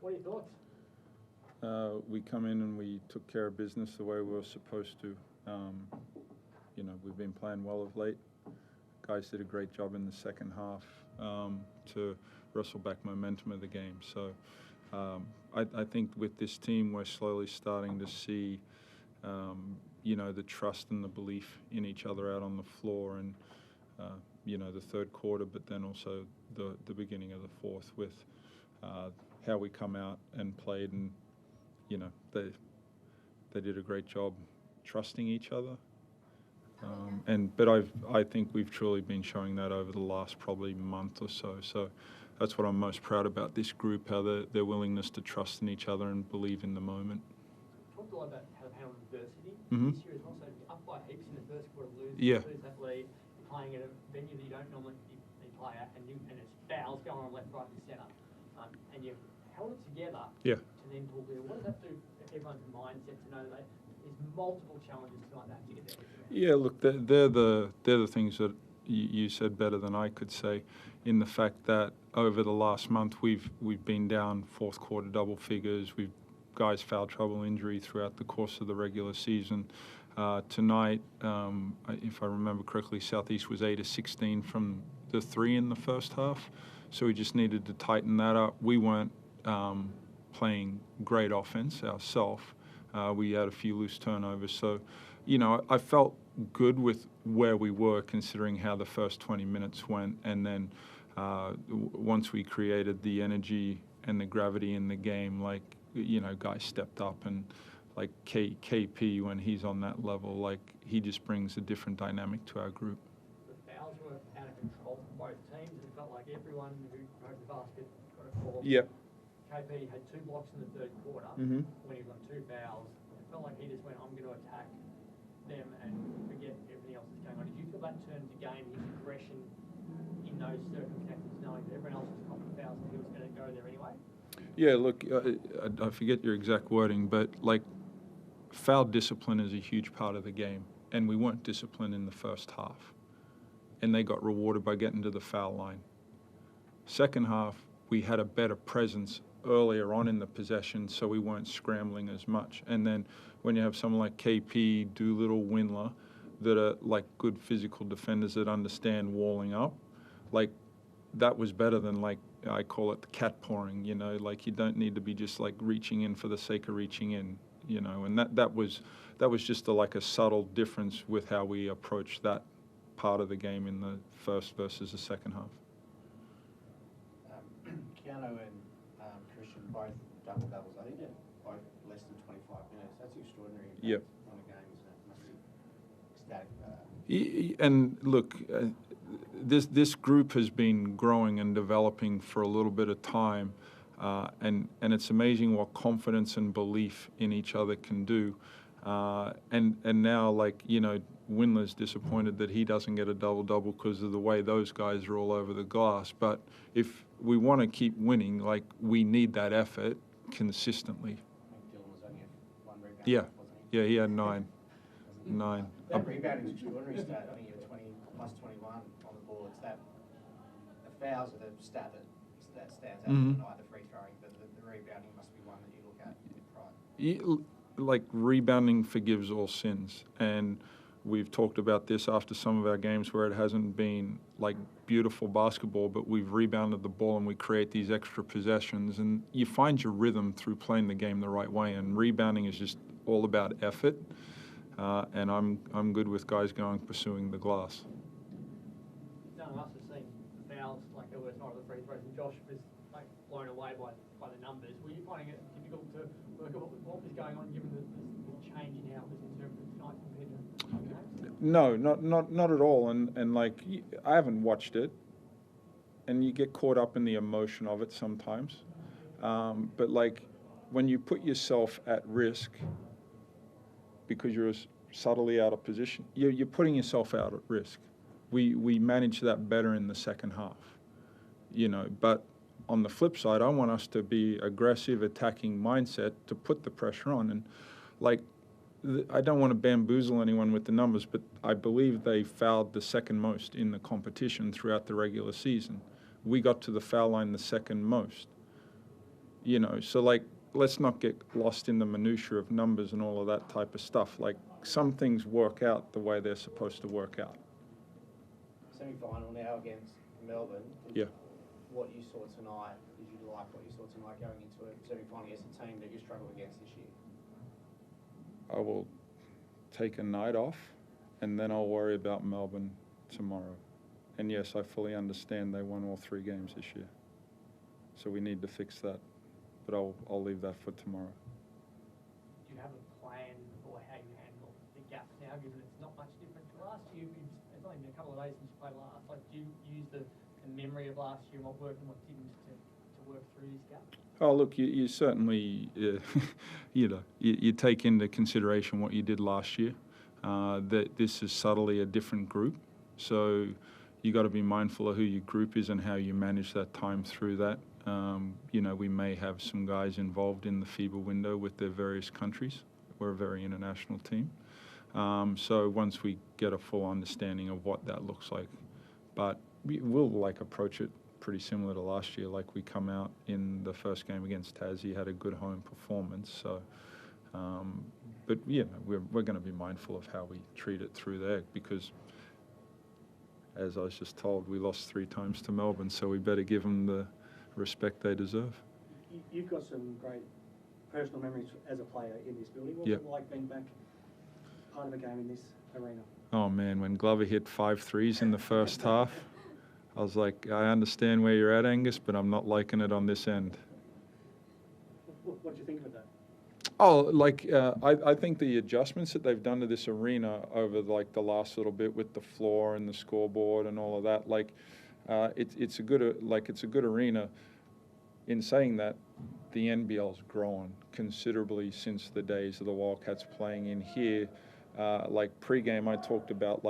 What are your thoughts? We come in and we took care of business the way we were supposed to. We've been playing well of late. Guys did a great job in the second half to wrestle back momentum of the game. So I think with this team, we're slowly starting to see, the trust and the belief in each other out on the floor, and the third quarter, but then also the beginning of the fourth with how we come out and played, and they did a great job trusting each other. But I think we've truly been showing that over the last probably month or so. So that's what I'm most proud about this group, how their willingness to trust in each other and believe in the moment. Talked a lot about how to handle adversity this year as well. So you're up by heaps in the first quarter, lose that lead. You're playing at a venue that you don't normally play at, and it's fouls going on left, right, and centre. And you've held it together to then talk there. What does that do for everyone's mindset to know that there's multiple challenges tonight that have to get there? Yeah, look, they're the things that you said better than I could say, in the fact that over the last month we've been down fourth quarter double figures. We've guys foul trouble, injury throughout the course of the regular season. Tonight, if I remember correctly, Southeast was 8 of 16 from the 3 in the first half, so we just needed to tighten that up. We weren't playing great offense ourselves. We had a few loose turnovers, so I felt good with where we were considering how the first 20 minutes went, and then once we created the energy and the gravity in the game, guys stepped up, and like KP, when he's on that level, he just brings a different dynamic to our group. The fouls were out of control for both teams, and it felt like everyone who broke the basket got a call. Yep. KP had 2 blocks in the third quarter when he was on 2 fouls. It felt like he just went, I'm going to attack them and forget everything else that's going on. Did you feel that turned the game, his aggression in those circumstances, knowing that everyone else was caught the fouls and he was going to go there anyway? Yeah, look, I forget your exact wording, but foul discipline is a huge part of the game, and we weren't disciplined in the first half, and they got rewarded by getting to the foul line. Second half, we had a better presence earlier on in the possession, so we weren't scrambling as much. And then when you have someone like KP, Doolittle, Windler, that are good physical defenders that understand walling up, that was better than I call it the cat pouring, you don't need to be just reaching in for the sake of reaching in, and that was just a subtle difference with how we approached that part of the game in the first versus the second half. Keanu and Christian both double-doubles. I think they're both less than 25 minutes. That's extraordinary. Yep. On a game, isn't it? Must be ecstatic. And look, this group has been growing and developing for a little bit of time, and it's amazing what confidence and belief in each other can do. And now, Windler's disappointed that he doesn't get a double-double because of the way those guys are all over the glass. But if we want to keep winning, we need that effort consistently. I think Dylan was only at 1 rebound. Yeah. Wasn't he? Yeah, he had 9. 9. That rebounding is extraordinary stat. I think you're 20 plus 21 on the boards. The fouls are the stat that stands out tonight, the free throwing, but the rebounding must be one that you look at with pride. Rebounding forgives all sins, and we've talked about this after some of our games where it hasn't been beautiful basketball, but we've rebounded the ball and we create these extra possessions, and you find your rhythm through playing the game the right way, and rebounding is just all about effort, and I'm good with guys pursuing the glass. None of us have seen the fouls like there was not the free throws, and Josh was blown away by the numbers. Were you finding it difficult to work out what was going on given the change in how it was interpreted tonight compared to other games? No, not at all. And I haven't watched it, and you get caught up in the emotion of it sometimes. But when you put yourself at risk because you're subtly out of position, you're putting yourself out at risk. We managed that better in the second half, But on the flip side, I want us to be aggressive, attacking mindset to put the pressure on. And I don't want to bamboozle anyone with the numbers, but I believe they fouled the second most in the competition throughout the regular season. We got to the foul line the second most. So like, let's not get lost in the minutiae of numbers and all of that type of stuff. Like, some things work out the way they're supposed to work out. Semi-final now against Melbourne. Yeah. What you saw tonight, did you like what you saw tonight going into a semi-final against a team that you struggled against this year? I will take a night off, and then I'll worry about Melbourne tomorrow. And yes, I fully understand they won all 3 games this year. So we need to fix that. But I'll leave that for tomorrow. Do you have a plan for how you handle the gap now, given it's not much different to last year? It's only been a couple of days since you played last. Like, do you use the memory of last year and what worked and what didn't to work through this gap? Oh, look, you certainly, you take into consideration what you did last year. That this is subtly a different group. So you got to be mindful of who your group is and how you manage that time through that. We may have some guys involved in the FIBA window with their various countries. We're a very international team. So once we get a full understanding of what that looks like, but we'll approach it pretty similar to last year. Like, we come out in the first game against Tassie, had a good home performance. So, but we're going to be mindful of how we treat it through there, because, as I was just told, we lost 3 times to Melbourne, so we better give them the respect they deserve. You've got some great personal memories as a player in this building. What's Yep. it like being back part of a game in this arena? Oh man, when Glover hit 5 threes in the first half, I was like, I understand where you're at, Angus, but I'm not liking it on this end. What do you think of that? Oh, I think the adjustments that they've done to this arena over the last little bit with the floor and the scoreboard and all of that, it's a good arena. In saying that, the NBL's grown considerably since the days of the Wildcats playing in here. Pre-game, I talked about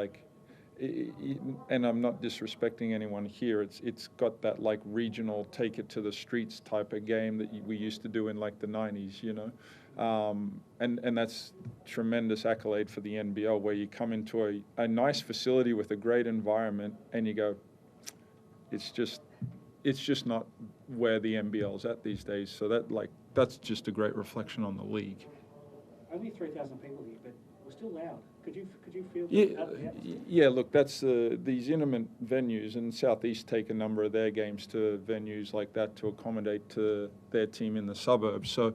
and I'm not disrespecting anyone here. It's got that regional take it to the streets type of game that we used to do in the 90s, and that's tremendous accolade for the NBL, where you come into a nice facility with a great environment and you go, it's just not where the NBL's at these days. So that's just a great reflection on the league. Only 3,000 people here, but we're still loud. Could you feel that? Yeah, look, that's these intimate venues, and Southeast take a number of their games to venues like that to accommodate to their team in the suburbs. So,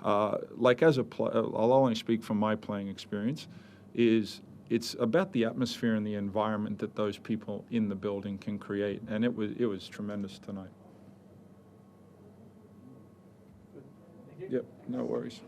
as a player, I'll only speak from my playing experience, it's about the atmosphere and the environment that those people in the building can create, and it was tremendous tonight. Thank you. Yep, no worries.